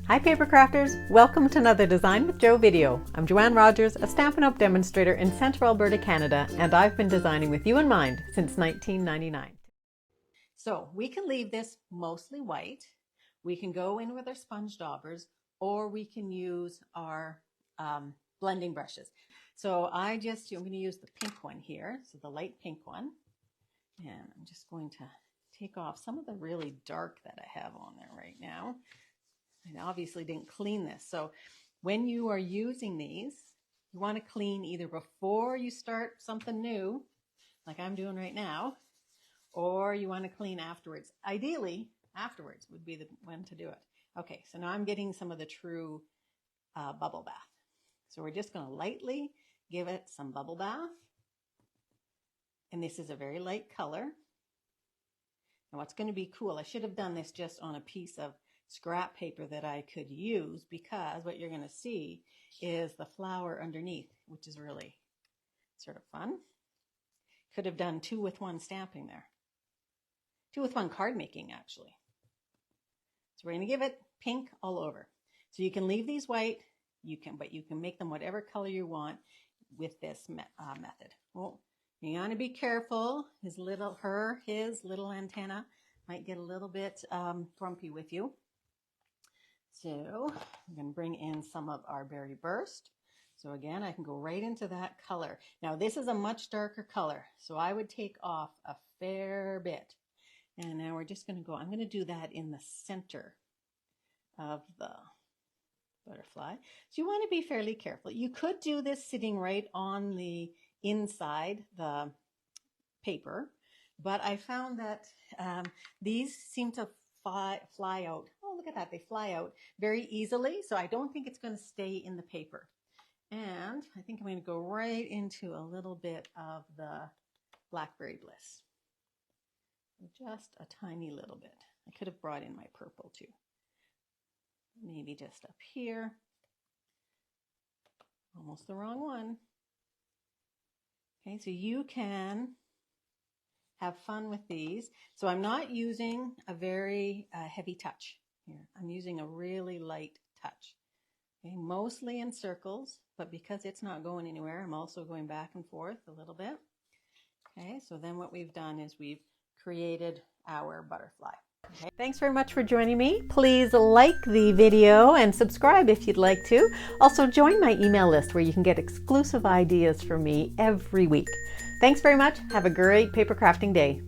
Hi paper crafters, welcome to another Design with Jo video. I'm Joanne Rogers, a Stampin' Up! Demonstrator in Central Alberta, Canada, and I've been designing with you in mind since 1999. So we can leave this mostly white, we can go in with our sponge daubers, or we can use our blending brushes. So I'm going to use the pink one here, so the light pink one, and I'm just going to take off some of the really dark that I have on there right now. I obviously didn't clean this. So when you are using these, you want to clean either before you start something new, like I'm doing right now, or you want to clean afterwards. Ideally, afterwards would be the when to do it. Okay, so now I'm getting some of the true bubble bath. So we're just going to lightly give it some bubble bath. And this is a very light color. And what's going to be cool, I should have done this just on a piece of scrap paper that I could use, because what you're going to see is the flower underneath, which is really sort of fun. Could have done 2-with-1 stamping there. 2-with-1 card making, actually. So we're going to give it pink all over. So you can leave these white, but you can make them whatever color you want with this method. Well, you want to be careful. His little antenna might get a little bit grumpy with you. So I'm going to bring in some of our Berry Burst. So again, I can go right into that color. Now this is a much darker color, so I would take off a fair bit. And now we're just going to I'm going to do that in the center of the butterfly. So you want to be fairly careful. You could do this sitting right on the inside the paper, but I found that these seem to fly out. Oh, look at that. They fly out very easily. So I don't think it's going to stay in the paper. And I think I'm going to go right into a little bit of the Blackberry Bliss. Just a tiny little bit. I could have brought in my purple too. Maybe just up here. Almost the wrong one. Okay, so you can have fun with these. So I'm not using a very heavy touch here. I'm using a really light touch. Okay, mostly in circles, but because it's not going anywhere, I'm also going back and forth a little bit. Okay, so then what we've done is we've created our butterfly. Okay. Thanks very much for joining me. Please like the video and subscribe if you'd like to. Also join my email list where you can get exclusive ideas from me every week. Thanks very much. Have a great paper crafting day.